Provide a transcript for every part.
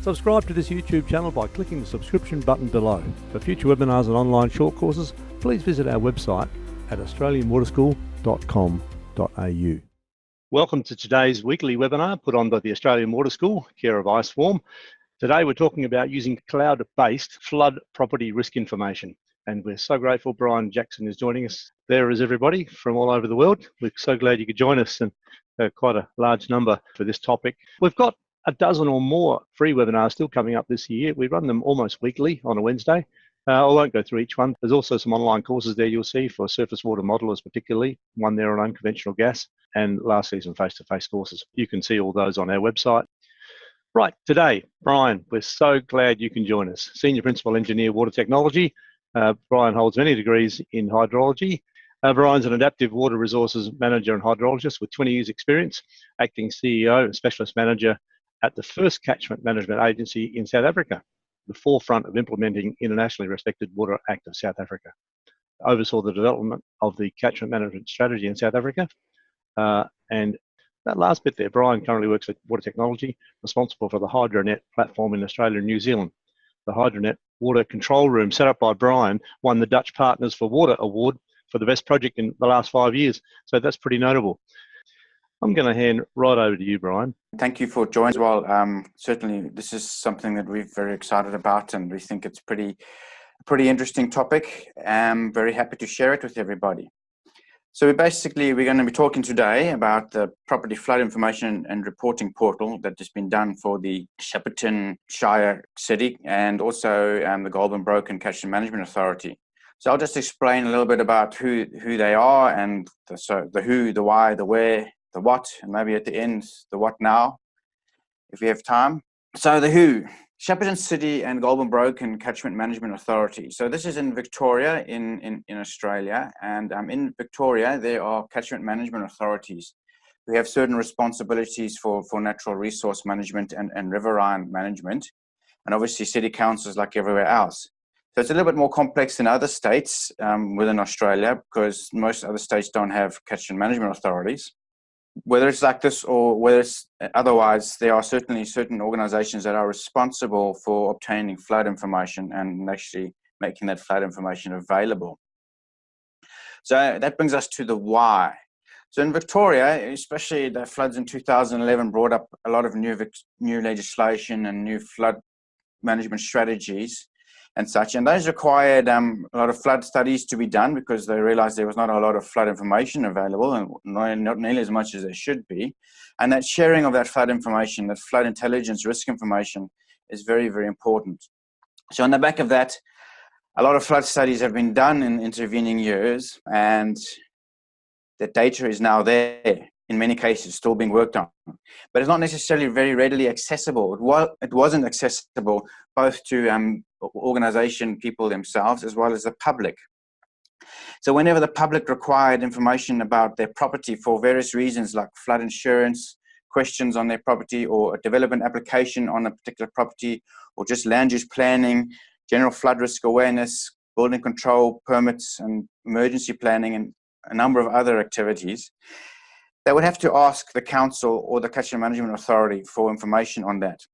Subscribe to this YouTube channel by clicking the subscription button below. For future webinars and online short courses, please visit our website at australianwaterschool.com.au. Welcome to today's weekly webinar put on by the Australian Water School, care of iSwarm. Today we're talking about using cloud-based flood property risk information. And we're so grateful Brian Jackson is joining us. There is everybody from all over the world. We're so glad you could join us, and quite a large number for this topic. We've got a dozen or more free webinars still coming up this year. We run them almost weekly on a Wednesday. I won't go through each one. There's also some online courses there you'll see for surface water modelers particularly, one there on unconventional gas, and last season face-to-face courses. You can see all those on our website. Right, today, Brian, we're so glad you can join us. Senior Principal Engineer, Water Technology. Brian holds many degrees in hydrology. Brian's an adaptive water resources manager and hydrologist with 20 years experience, acting CEO and specialist manager at the first catchment management agency in South Africa, the forefront of implementing internationally respected Water Act of South Africa. Oversaw the development of the catchment management strategy in South Africa. And that last bit there, Brian currently works at Water Technology, responsible for the HydroNet platform in Australia and New Zealand. The HydroNet water control room set up by Brian won the Dutch Partners for Water Award for the best project in the last 5 years. So that's pretty notable. I'm going to hand right over to you, Brian. Thank you for joining as well. Certainly, this is something that we're very excited about, and we think it's pretty interesting topic. I'm very happy to share it with everybody. So we're going to be talking today about the property flood information and reporting portal that has been done for the Shepparton Shire City and also the Goulburn Broken Catchment Management Authority. So I'll just explain a little bit about who they are, and the who, the why, the where, the what, and maybe at the end, the what now, if we have time. So the who, Shepparton City and Goulburn Broken Catchment Management Authority. So this is in Victoria, in Australia, and in Victoria there are catchment management authorities who have certain responsibilities for natural resource management and riverine management, and obviously city councils like everywhere else. So it's a little bit more complex than other states within Australia, because most other states don't have catchment management authorities. Whether it's like this or whether it's otherwise, there are certainly certain organizations that are responsible for obtaining flood information and actually making that flood information available. So that brings us to the why. So in Victoria, especially the floods in 2011 brought up a lot of new legislation and new flood management strategies and such, and those required a lot of flood studies to be done, because they realized there was not a lot of flood information available, and not nearly as much as there should be. And that sharing of that flood information, that flood intelligence risk information, is very, very important. So on the back of that, a lot of flood studies have been done in intervening years, and the data is now there. In many cases, still being worked on, but it's not necessarily very readily accessible. It wasn't accessible both to organization people themselves as well as the public. So whenever the public required information about their property for various reasons, like flood insurance, questions on their property, or a development application on a particular property, or just land use planning, general flood risk awareness, building control permits, and emergency planning, and a number of other activities, they would have to ask the council or the catchment management authority for information on that.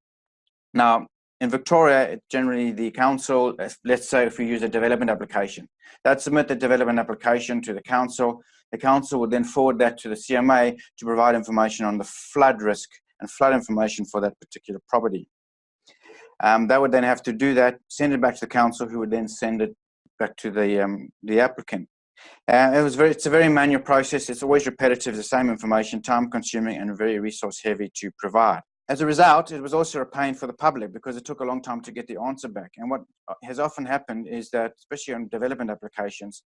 Now, in Victoria, generally the council, let's say if we use a development application, they'd submit the development application to the council. The council would then forward that to the CMA to provide information on the flood risk and flood information for that particular property. They would then have to do that, send it back to the council, who would then send it back to the applicant. It's a very manual process. It's always repetitive, the same information, time consuming and very resource heavy to provide. As a result, it was also a pain for the public, because it took a long time to get the answer back. And what has often happened is that, especially on development applications,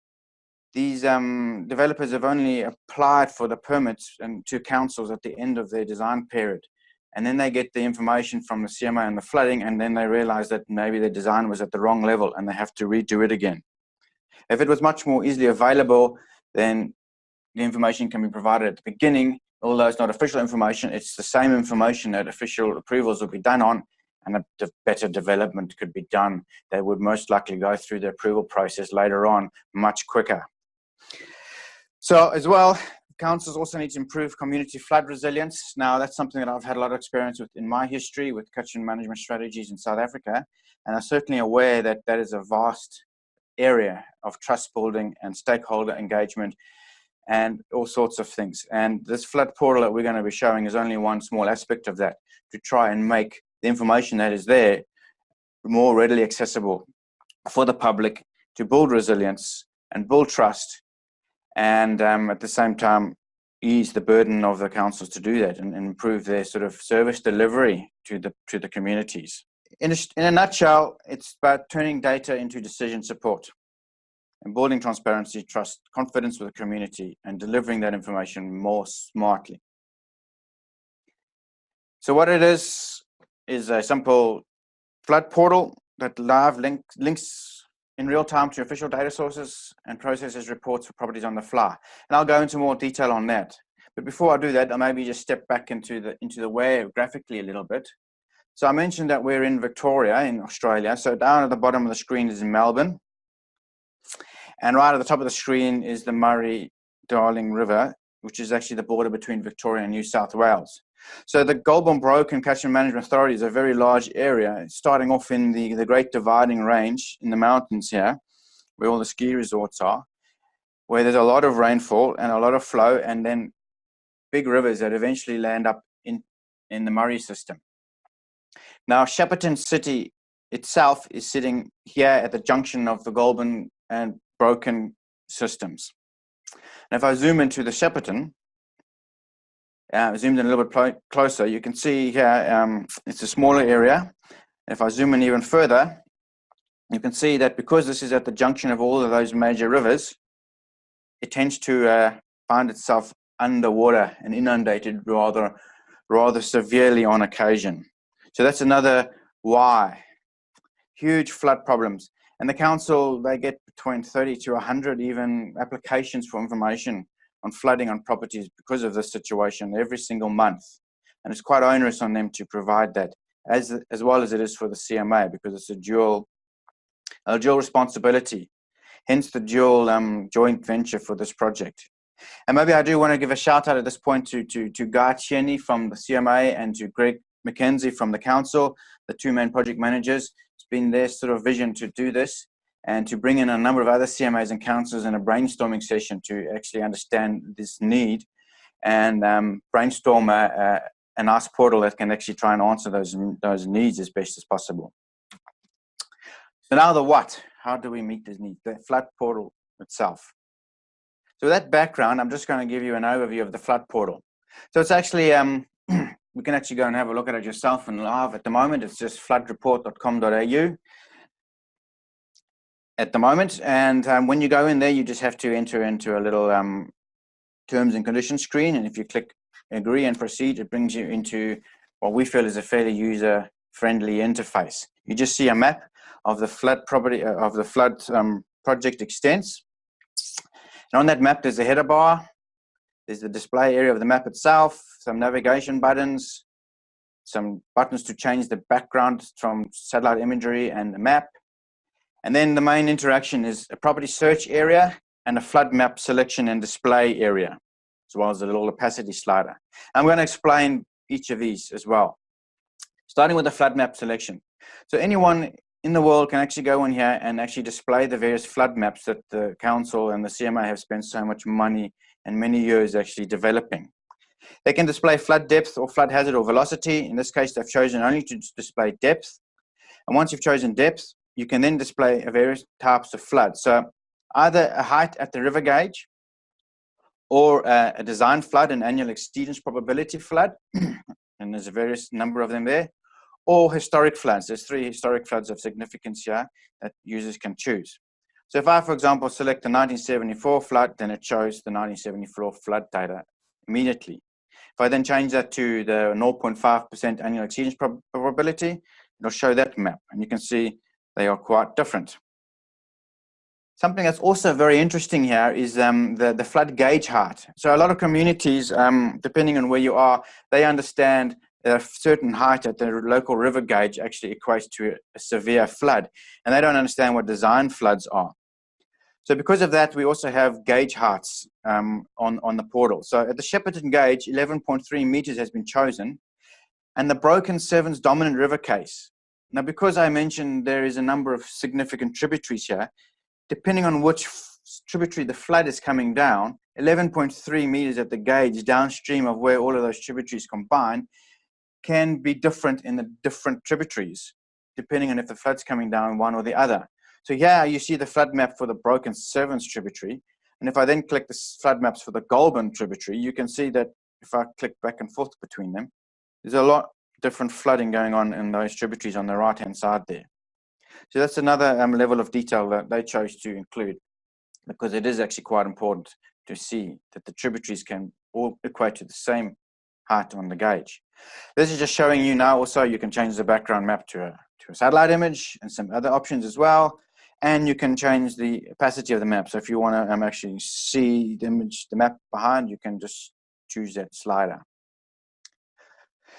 these developers have only applied for the permits and to councils at the end of their design period. And then they get the information from the CMA on the flooding, and then they realize that maybe their design was at the wrong level and they have to redo it again. If it was much more easily available, then the information can be provided at the beginning. Although it's not official information, it's the same information that official approvals will be done on, and a better development could be done. They would most likely go through the approval process later on much quicker. So as well, councils also need to improve community flood resilience. Now, that's something that I've had a lot of experience with in my history with catchment management strategies in South Africa. And I'm certainly aware that that is a vast area of trust building and stakeholder engagement and all sorts of things. And this flood portal that we're going to be showing is only one small aspect of that, to try and make the information that is there more readily accessible for the public, to build resilience and build trust, and at the same time ease the burden of the councils to do that and improve their sort of service delivery to the communities. In a nutshell, it's about turning data into decision support and building transparency, trust, confidence with the community, and delivering that information more smartly. So what it is a simple flood portal that live links in real time to official data sources and processes reports for properties on the fly. And I'll go into more detail on that. But before I do that, I'll maybe just step back into the where graphically a little bit. So I mentioned that we're in Victoria in Australia. So down at the bottom of the screen is Melbourne. And right at the top of the screen is the Murray-Darling River, which is actually the border between Victoria and New South Wales. So the Goulburn Broken Catchment Management Authority is a very large area, starting off in the Great Dividing Range in the mountains here, where all the ski resorts are, where there's a lot of rainfall and a lot of flow, and then big rivers that eventually land up in the Murray system. Now, Shepparton City itself is sitting here at the junction of the Goulburn and Broken systems. And if I zoom into the Shepparton, zoomed in a little bit closer, you can see here it's a smaller area. If I zoom in even further, you can see that because this is at the junction of all of those major rivers, it tends to find itself underwater and inundated rather severely on occasion. So that's another why. Huge flood problems. And the council, they get between 30 to 100 even applications for information on flooding on properties because of this situation every single month. And it's quite onerous on them to provide that, as well as it is for the CMA, because it's a dual responsibility, hence the dual joint venture for this project. And maybe I do want to give a shout out at this point to Guy Tierney from the CMA and to Greg McKenzie from the council, the two main project managers. It's been their sort of vision to do this and to bring in a number of other CMAs and councils in a brainstorming session to actually understand this need and brainstorm a nice portal that can actually try and answer those needs as best as possible. So now the what? How do we meet this need? The flood portal itself. So with that background, I'm just going to give you an overview of the flood portal. So it's actually, we can actually go and have a look at it yourself and live at the moment. It's just floodreport.com.au at the moment. And when you go in there, you just have to enter into a little terms and conditions screen. And if you click agree and proceed, it brings you into what we feel is a fairly user-friendly interface. You just see a map of the flood property, of the flood project extents. And on that map, there's a header bar. There's the display area of the map itself, some navigation buttons, some buttons to change the background from satellite imagery and the map. And then the main interaction is a property search area and a flood map selection and display area, as well as a little opacity slider. I'm going to explain each of these as well, starting with the flood map selection. So anyone in the world can actually go in here and actually display the various flood maps that the council and the CMA have spent so much money and many years actually developing. They can display flood depth or flood hazard or velocity. In this case, they've chosen only to display depth. And once you've chosen depth, you can then display various types of flood. So either a height at the river gauge, or a design flood, an annual exceedance probability flood, and there's a various number of them there, or historic floods. There's 3 historic floods of significance here that users can choose. So if I, for example, select the 1974 flood, then it shows the 1974 flood data immediately. If I then change that to the 0.5% annual exceedance probability, it'll show that map, and you can see they are quite different. Something that's also very interesting here is the flood gauge height. So a lot of communities, depending on where you are, they understand a certain height at the local river gauge actually equates to a severe flood, and they don't understand what design floods are. So because of that, we also have gauge heights on the portal. So at the Shepparton gauge, 11.3 meters has been chosen, and the Broken Sevens dominant river case. Now, because I mentioned there is a number of significant tributaries here, depending on which tributary the flood is coming down, 11.3 meters at the gauge downstream of where all of those tributaries combine can be different in the different tributaries, depending on if the flood's coming down one or the other. So here you see the flood map for the Broken Sevens tributary. And if I then click the flood maps for the Goulburn tributary, you can see that if I click back and forth between them, there's a lot different flooding going on in those tributaries on the right-hand side there. So that's another level of detail that they chose to include, because it is actually quite important to see that the tributaries can all equate to the same height on the gauge. This is just showing you now. Also, you can change the background map to a satellite image and some other options as well. And you can change the opacity of the map. So if you want to actually see the image, the map behind, you can just choose that slider.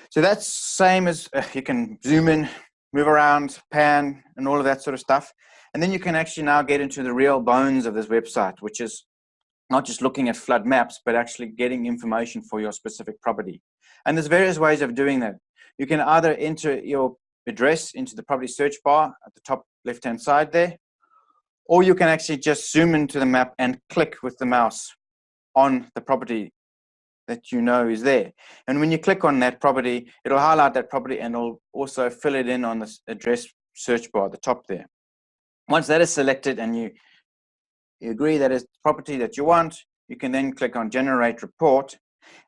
So that's same as you can zoom in, move around, pan, and all of that sort of stuff. And then you can actually now get into the real bones of this website, which is not just looking at flood maps, but actually getting information for your specific property. And there's various ways of doing that. You can either enter your address into the property search bar at the top left-hand side there, or you can actually just zoom into the map and click with the mouse on the property that you know is there. And when you click on that property, it'll highlight that property and it'll also fill it in on the address search bar at the top there. Once that is selected and you agree that is the property that you want, you can then click on Generate Report,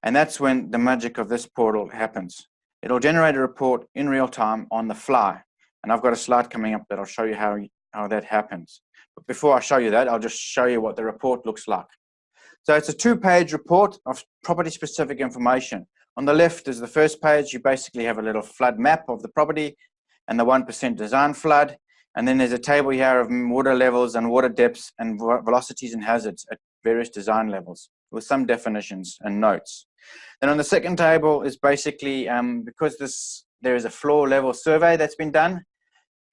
and that's when the magic of this portal happens. It'll generate a report in real time on the fly. And I've got a slide coming up that'll show you how that happens. But before I show you that, I'll just show you what the report looks like. So it's a 2-page report of property-specific information. On the left is the first page. You basically have a little flood map of the property and the 1% design flood. And then there's a table here of water levels and water depths and velocities and hazards at various design levels with some definitions and notes. Then on the second table is basically, because there is a floor level survey that's been done.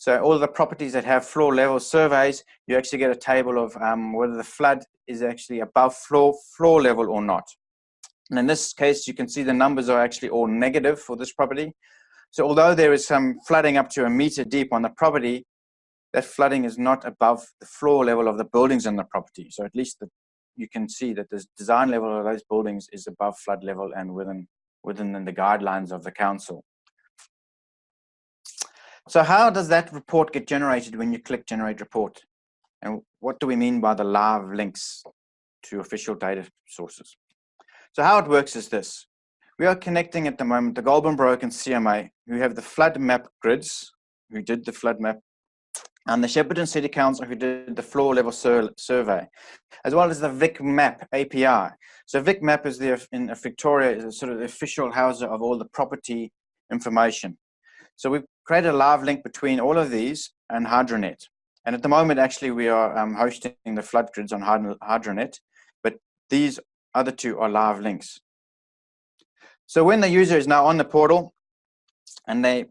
So all of the properties that have floor level surveys, you actually get a table of whether the flood is actually above floor level or not. And in this case, you can see the numbers are actually all negative for this property. So although there is some flooding up to 1 meter deep on the property, that flooding is not above the floor level of the buildings on the property. So at least you can see that the design level of those buildings is above flood level and within the guidelines of the council. So how does that report get generated when you click Generate Report? And what do we mean by the live links to official data sources? So how it works is this. We are connecting at the moment the Goulburn Broken CMA, who have the flood map grids, who did the flood map, and the Shepparton City Council, who did the floor level survey, as well as the Vic Map API. So Vic Map is in Victoria, is a sort of the official houser of all the property information. So we've created a live link between all of these and HydroNet. And at the moment, actually, we are hosting the flood grids on HydroNet, but these other two are live links. So when the user is now on the portal and they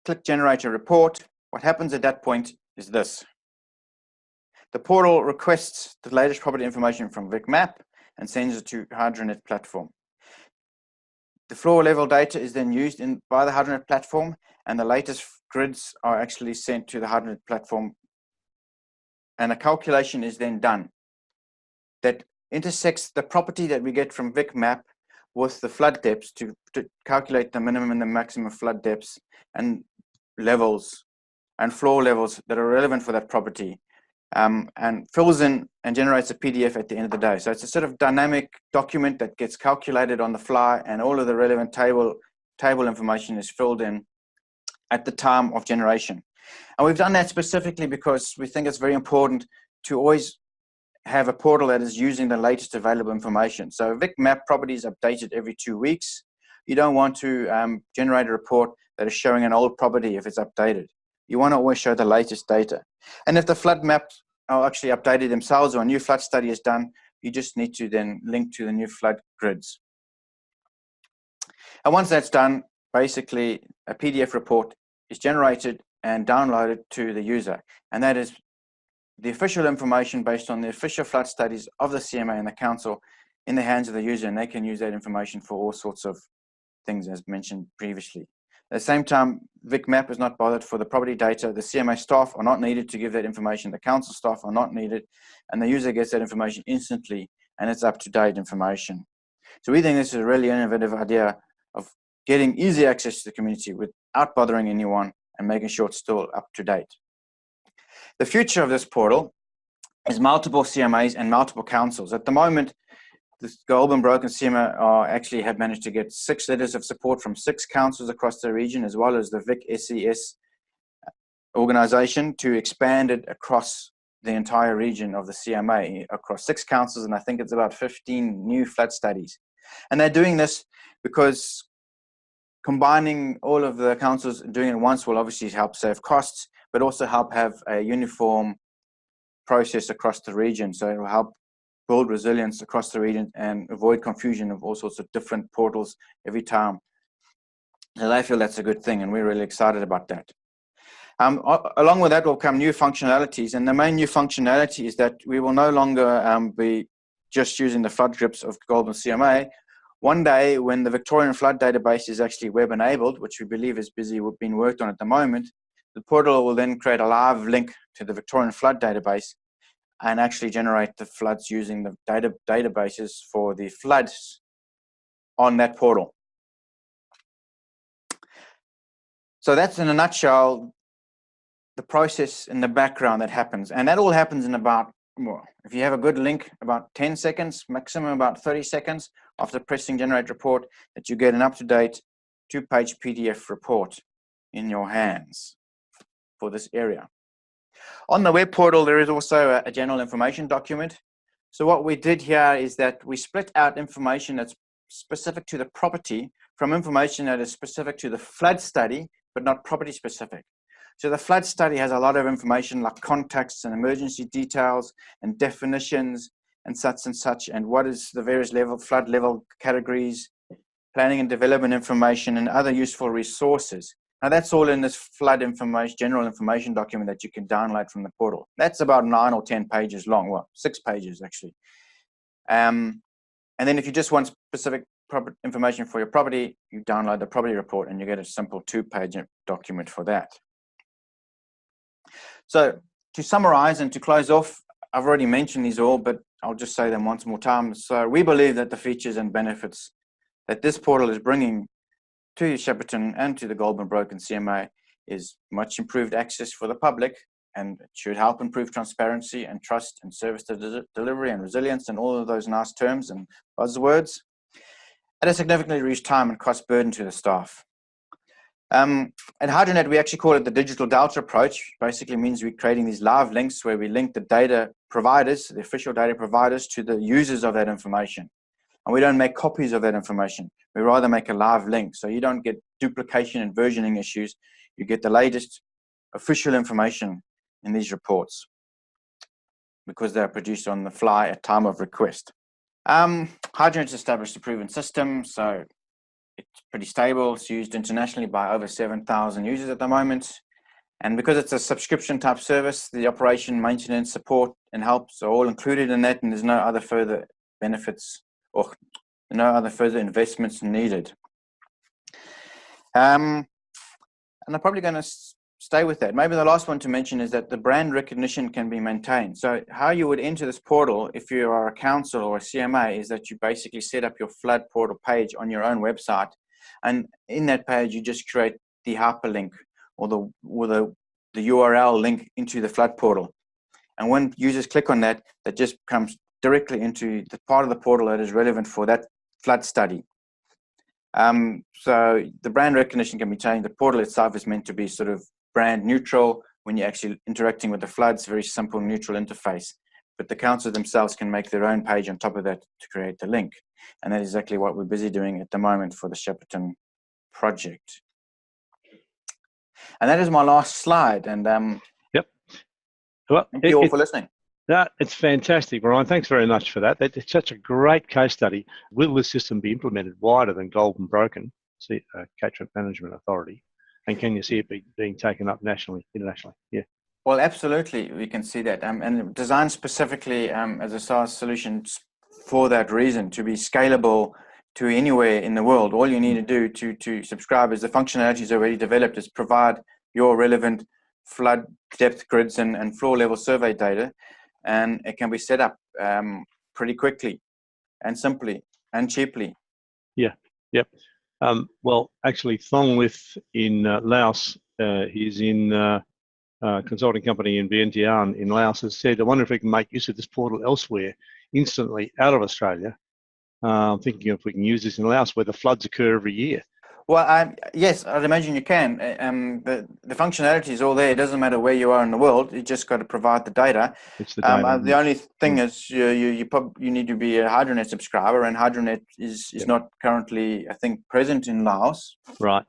click Generate a Report, what happens at that point is this. The portal requests the latest property information from Vic Map and sends it to HydroNet platform. The floor level data is then used by the HydroNet platform, and the latest grids are actually sent to the HydroNet platform, and a calculation is then done that intersects the property that we get from Vic Map with the flood depths to calculate the minimum and the maximum flood depths and levels and floor levels that are relevant for that property, and fills in and generates a PDF at the end of the day. So it's a sort of dynamic document that gets calculated on the fly, and all of the relevant table information is filled in at the time of generation. And we've done that specifically because we think it's very important to always have a portal that is using the latest available information. So Vic Map property is updated every 2 weeks. You don't want to generate a report that is showing an old property if it's updated. You want to always show the latest data. And if the flood maps are actually updated themselves or a new flood study is done, you just need to then link to the new flood grids. And once that's done, basically a PDF report is generated and downloaded to the user. And that is the official information based on the official flood studies of the CMA and the council in the hands of the user, and they can use that information for all sorts of things as mentioned previously. At the same time, VicMap is not bothered for the property data. The CMA staff are not needed to give that information. The council staff are not needed, and the user gets that information instantly, and it's up-to-date information. So we think this is a really innovative idea of getting easy access to the community without bothering anyone and making sure it's still up-to-date. The future of this portal is multiple CMAs and multiple councils. At the moment, the Goulburn Broken CMA actually have managed to get 6 letters of support from 6 councils across the region, as well as the Vic SES organization, to expand it across the entire region of the CMA, across 6 councils, and I think it's about 15 new flood studies. And they're doing this because combining all of the councils and doing it once will obviously help save costs, but also help have a uniform process across the region. So it will help build resilience across the region and avoid confusion of all sorts of different portals every time. So I feel that's a good thing, and we're really excited about that. Along with that will come new functionalities, and the main new functionality is that we will no longer be just using the flood grips of Goulburn CMA. One day, when the Victorian Flood Database is actually web-enabled, which we believe is being worked on at the moment, the portal will then create a live link to the Victorian Flood Database and actually generate the floods using the databases for the floods on that portal. So that's, in a nutshell, the process in the background that happens. And that all happens in about, well, if you have a good link, about 10 seconds, maximum about 30 seconds after pressing generate report, that you get an up-to-date 2-page PDF report in your hands for this area. On the web portal, there is also a general information document. So what we did here is that we split out information that's specific to the property from information that is specific to the flood study, but not property specific. So the flood study has a lot of information like contacts and emergency details and definitions and such, and what is the various flood level categories, planning and development information, and other useful resources. Now that's all in this flood information, general information document that you can download from the portal. That's about 9 or 10 pages long, well, 6 pages actually. And then if you just want specific information for your property, you download the property report and you get a simple 2-page document for that. So to summarize and to close off, I've already mentioned these all, but I'll just say them once more time. So we believe that the features and benefits that this portal is bringing to Shepparton and to the Goulburn Broken CMA is much improved access for the public, and it should help improve transparency and trust and service delivery and resilience and all of those nice terms and buzzwords at a significantly reduced time and cost burden to the staff. At HydroNet, we actually call it the digital delta approach. Basically means we're creating these live links where we link the data providers, the official data providers, to the users of that information. And we don't make copies of that information. We rather make a live link. So you don't get duplication and versioning issues. You get the latest official information in these reports because they're produced on the fly at time of request. HydroNet's established a proven system, so it's pretty stable. It's used internationally by over 7,000 users at the moment. And because it's a subscription type service, the operation, maintenance, support, and helps are all included in that, and there's no other further benefits or no other further investments needed. And I'm probably going to stay with that. Maybe the last one to mention is that the brand recognition can be maintained. So how you would enter this portal if you are a council or a CMA is that you basically set up your flood portal page on your own website. And in that page, you just create the hyperlink or the URL link into the flood portal. And when users click on that, that just comes directly into the part of the portal that is relevant for that flood study. So the brand recognition can be changed. The portal itself is meant to be sort of brand neutral when you're actually interacting with the floods, very simple, neutral interface. But the councils themselves can make their own page on top of that to create the link. And that is exactly what we're busy doing at the moment for the Shepparton project. And that is my last slide. And yep. Well, thank you all for listening. No, it's fantastic, Ryan. Thanks very much for that. It's such a great case study. Will this system be implemented wider than Goulburn Broken, Catchment Management Authority? And can you see it being taken up nationally, internationally? Yeah. Well, absolutely, we can see that, and designed specifically as a SaaS solution for that reason, to be scalable to anywhere in the world. All you need to do to subscribe is the functionality is already developed, is provide your relevant flood depth grids and floor level survey data, and it can be set up pretty quickly and simply and cheaply. Yeah, yep. Well, actually, Thonglith in Laos, he's in consulting company in Vientiane in Laos, has said, I wonder if we can make use of this portal elsewhere instantly out of Australia. I'm thinking if we can use this in Laos where the floods occur every year. Well, yes, I'd imagine you can. The functionality is all there. It doesn't matter where you are in the world. You just got to provide the data. It's the data. The only thing is you need to be a HydroNet subscriber, and HydroNet is not currently, I think, present in Laos. Right.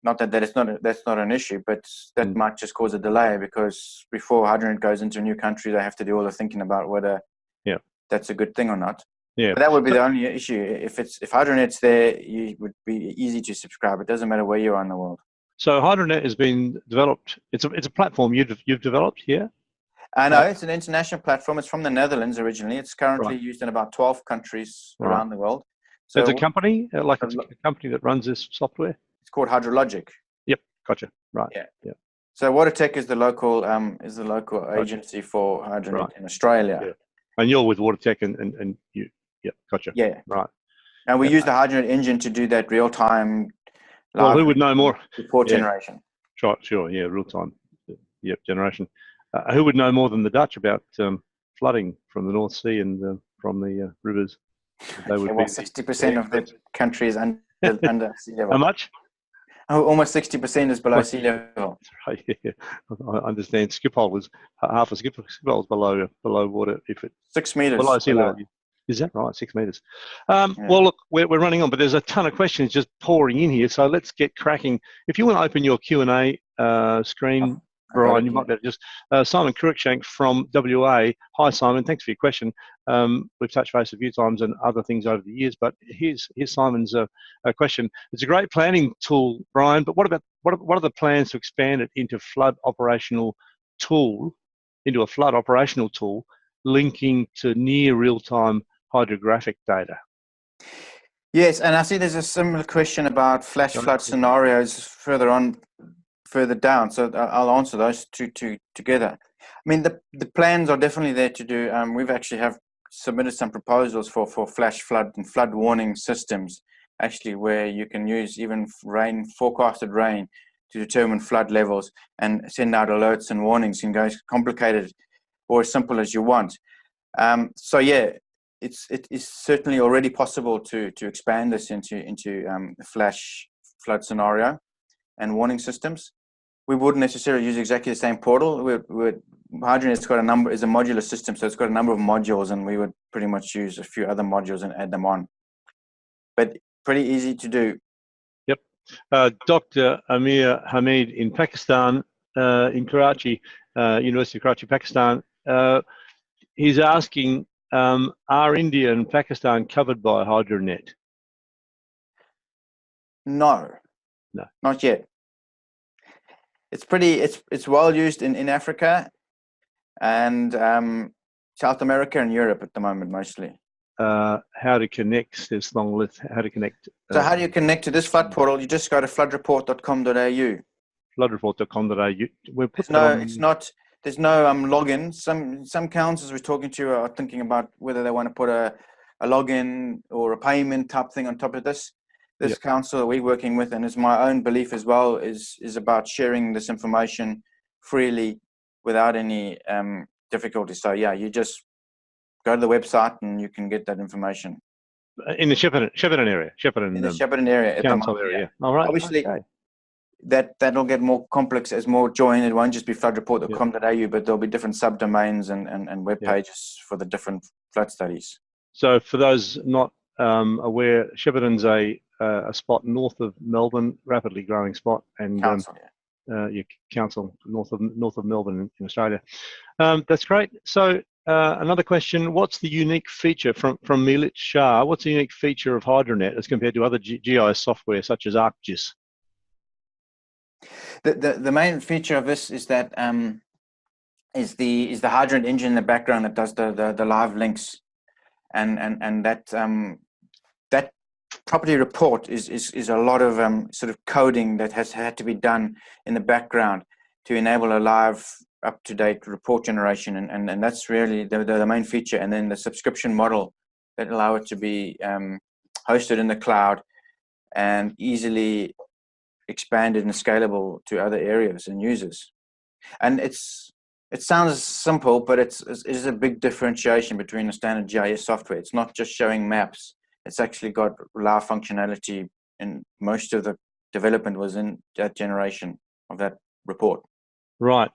Not that that's not an issue, but that might just cause a delay, because before HydroNet goes into a new country, they have to do all the thinking about whether that's a good thing or not. Yeah, but that would be the only issue. If HydroNet's there, you would be easy to subscribe. It doesn't matter where you are in the world. So HydroNet has been developed. It's a platform you've developed here. No, it's an international platform. It's from the Netherlands originally. It's currently used in about 12 countries around the world. So it's a company, like it's a company that runs this software. It's called Hydrologic. Yep, gotcha. Right. Yeah. So WaterTech is the local agency for HydroNet in Australia. Yeah. And you're with WaterTech, and you. Yeah, gotcha. Yeah. Right. And we use the HydroNet engine to do that real-time Well, who would know more? Report generation. Sure. Yeah, real-time. Yep, generation. Who would know more than the Dutch about flooding from the North Sea and from the rivers? They would be 60% of the country is under sea level. How much? Oh, almost 60% is below sea level. Right. Yeah. I understand. Schiphol was half a Schiphol is below water if it 6 meters below sea level. Is that right? 6 meters. Well, look, we're running on, but there's a ton of questions just pouring in here. So let's get cracking. If you want to open your Q&A screen, Brian, you might better just Simon Cruikshank from WA. Hi, Simon. Thanks for your question. We've touched base a few times and other things over the years, but here's Simon's question. It's a great planning tool, Brian, but what are the plans to expand it into a flood operational tool, linking to near real-time hydrographic data? Yes, and I see there's a similar question about flash flood scenarios further down. So I'll answer those two together. I mean, the plans are definitely there to do. We've actually have submitted some proposals for flash flood and flood warning systems, actually, where you can use even forecasted rain to determine flood levels and send out alerts and warnings. You can go as complicated or as simple as you want. So yeah, it is certainly already possible to expand this into a flash flood scenario and warning systems. We wouldn't necessarily use exactly the same portal. HydroNet's got is a modular system, so it's got a number of modules, and we would pretty much use a few other modules and add them on. But pretty easy to do. Yep. Dr. Amir Hamid in Pakistan, in Karachi, University of Karachi, Pakistan, he's asking, are India and Pakistan covered by HydroNet? No, not yet. It's well used in Africa and South America and Europe at the moment mostly. How to connect, says Thonglith, how to connect. So how do you connect to this flood portal? You just go to floodreport.com.au. Floodreport.com.au. There's no login. Some councils we're talking to are thinking about whether they want to put a login or a payment type thing on top of this. This council that we're working with, and it's my own belief as well, is about sharing this information freely without any difficulty. So yeah, you just go to the website and you can get that information. In the Shepparton area. In the Shepparton area. At council the moment, area. All right. Obviously, that'll get more complex as more join. It won't just be floodreport.com.au, but there'll be different subdomains and web pages for the different flood studies. So for those not aware, Shepparton's a spot north of Melbourne, rapidly growing spot, and your council north of Melbourne in Australia. That's great. So another question: what's the unique feature from Milit Shah? What's the unique feature of HydroNet as compared to other GIS software such as ArcGIS? The main feature of this is that is the hydrant engine in the background that does the live links, and that property report is a lot of sort of coding that has had to be done in the background to enable a live up-to-date report generation, and that's really the main feature. And then the subscription model that allow it to be hosted in the cloud and easily expanded and scalable to other areas and users. And it sounds simple, but it is a big differentiation between the standard GIS software. It's not just showing maps. It's actually got live functionality, and most of the development was in that generation of that report. Right.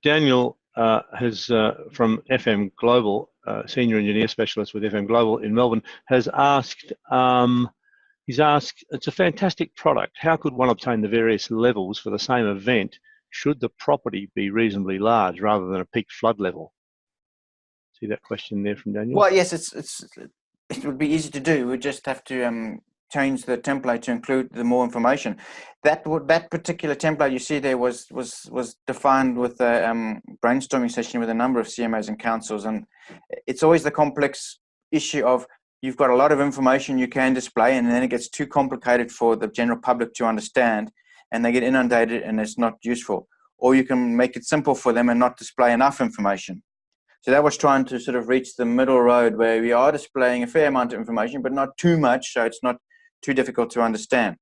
Daniel has from FM Global, senior engineer specialist with FM Global in Melbourne, has asked. He's asked, it's a fantastic product. How could one obtain the various levels for the same event should the property be reasonably large rather than a peak flood level? See that question there from Daniel? Well, yes, it would be easy to do. We just have to change the template to include the more information. That particular template you see there was defined with a brainstorming session with a number of CMAs and councils, and it's always the complex issue of you've got a lot of information you can display, and then it gets too complicated for the general public to understand, and they get inundated, and it's not useful. Or you can make it simple for them and not display enough information. So that was trying to sort of reach the middle road where we are displaying a fair amount of information, but not too much, so it's not too difficult to understand.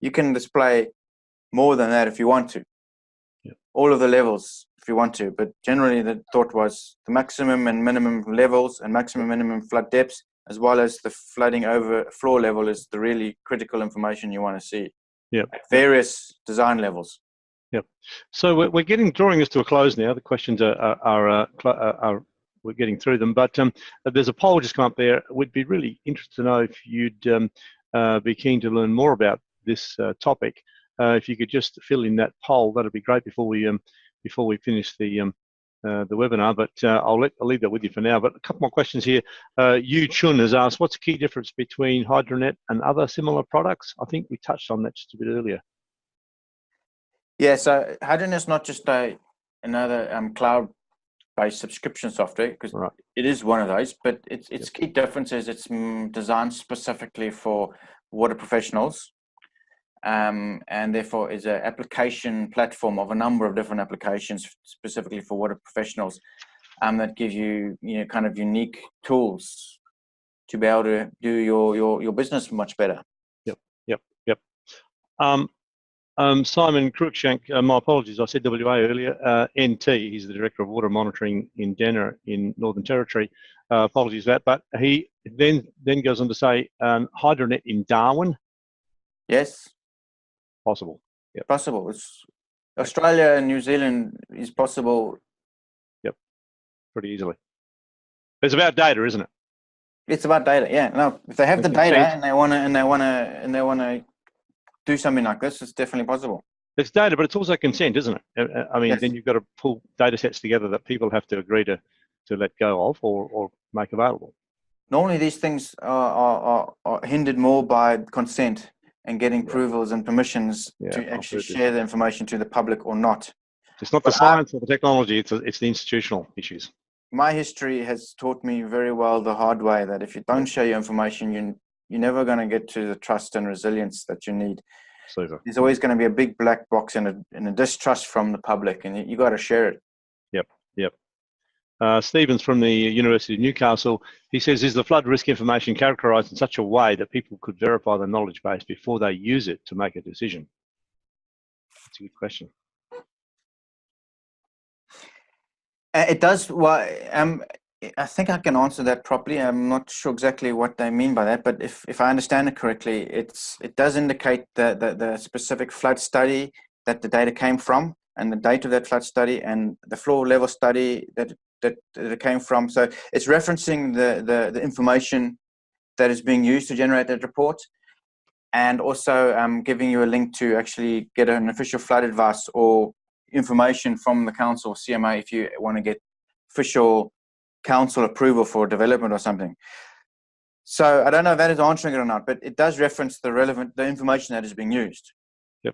You can display more than that if you want to. All of the levels if you want to, but generally the thought was the maximum and minimum levels and maximum minimum flood depths, as well as the flooding over floor level, is the really critical information you want to see. At various design levels. So we're drawing this to a close now. The questions are we're getting through them, but there's a poll just come up there. We'd be really interested to know if you'd be keen to learn more about this topic. If you could just fill in that poll, that'd be great before we finish the webinar. But I'll leave that with you for now. But a couple more questions here. Yu Chun has asked, what's the key difference between HydroNet and other similar products? I think we touched on that just a bit earlier. Yeah, so HydroNet is not just another cloud-based subscription software, because it is one of those, but its key difference is it's designed specifically for water professionals, and therefore is an application platform of a number of different applications specifically for water professionals, that give you kind of unique tools to be able to do your business much better. Yep. Simon Cruikshank, my apologies, I said WA earlier, NT, he's the Director of Water Monitoring in Denner in Northern Territory. Apologies for that, but he then goes on to say, HydroNet in Darwin? Yes. Possible. Yep. Possible. It's Australia and New Zealand is possible. Yep, pretty easily. It's about data, isn't it? It's about data, yeah. No, if they have the data and they want to do something like this, it's definitely possible. It's data, but it's also consent, isn't it? I mean, then you've got to pull data sets together that people have to agree to let go of or make available. Normally, these things are hindered more by consent and getting approvals and permissions to actually share the information to the public or not. It's not the science or the technology, it's the institutional issues. My history has taught me very well the hard way that if you don't share your information, you're never going to get to the trust and resilience that you need. Super. There's always going to be a big black box and a distrust from the public, and you got to share it. Yep. Stevens from the University of Newcastle, he says, is the flood risk information characterised in such a way that people could verify the knowledge base before they use it to make a decision? That's a good question. It does. Well, I think I can answer that properly. I'm not sure exactly what they mean by that, but if I understand it correctly, it does indicate the specific flood study that the data came from, and the date of that flood study, and the floor level study that it came from. So it's referencing the information that is being used to generate that report, and also giving you a link to actually get an official flood advice or information from the council or CMA if you want to get official council approval for development or something. So I don't know if that is answering it or not, but it does reference the information that is being used.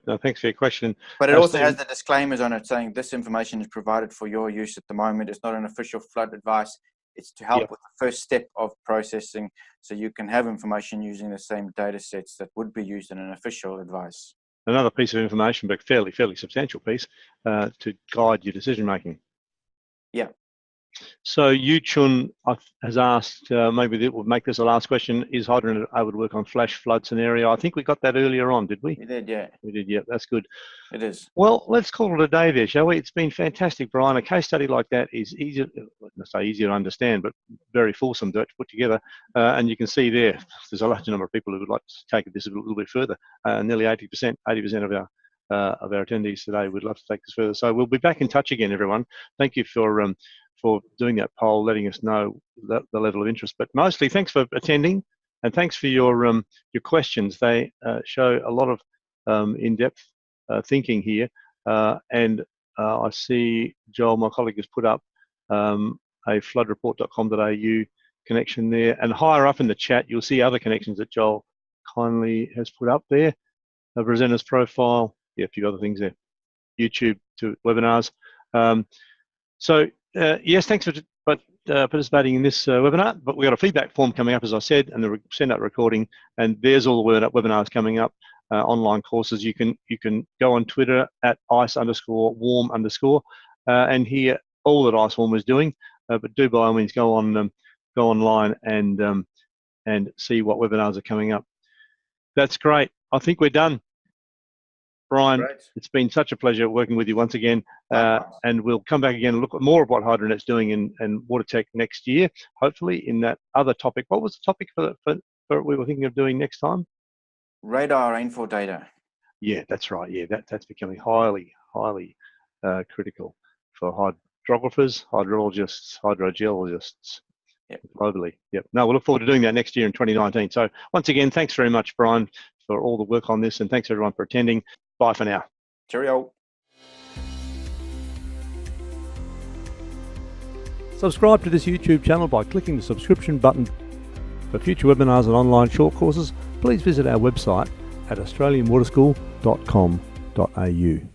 No, thanks for your question. But it also has the disclaimers on it saying this information is provided for your use at the moment. It's not an official flood advice. It's to help with the first step of processing, so you can have information using the same data sets that would be used in an official advice. Another piece of information, but fairly substantial piece to guide your decision making. Yeah. So Yu Chun has asked, maybe we'll make this a last question, is hydrogen able to work on flash flood scenario? I think we got that earlier on, did we? We did, yeah. We did, yeah, that's good. It is. Well, let's call it a day there, shall we? It's been fantastic, Brian. A case study like that is easier to understand, but very fulsome to put together. And you can see there's a large number of people who would like to take this a little bit further. Nearly 80% of our attendees today would love to take this further. So we'll be back in touch again, everyone. Thank you for doing that poll, letting us know the level of interest. But mostly, thanks for attending, and thanks for your questions. They show a lot of in-depth thinking here. And I see Joel, my colleague, has put up a floodreport.com.au connection there. And higher up in the chat, you'll see other connections that Joel kindly has put up there. A presenter's profile, a few other things there. YouTube to webinars. Yes, thanks for participating in this webinar, but we've got a feedback form coming up, as I said, and the send out recording, and there's all the webinars coming up, online courses. You can go on Twitter at ice_warm_ and hear all that IceWarm is doing, but do by all means go online and see what webinars are coming up. That's great. I think we're done. Brian, great. It's been such a pleasure working with you once again, and we'll come back again and look at more of what HydroNet's doing in water tech next year, hopefully in that other topic. What was the topic for we were thinking of doing next time? Radar rainfall data. Yeah, that's right. Yeah, that's becoming highly critical for hydrographers, hydrologists, hydrogeologists globally. Yep. No, we'll look forward to doing that next year in 2019. So once again, thanks very much, Brian, for all the work on this, and thanks everyone for attending. Bye for now. Cheerio. Subscribe to this YouTube channel by clicking the subscription button. For future webinars and online short courses, please visit our website at australianwaterschool.com.au.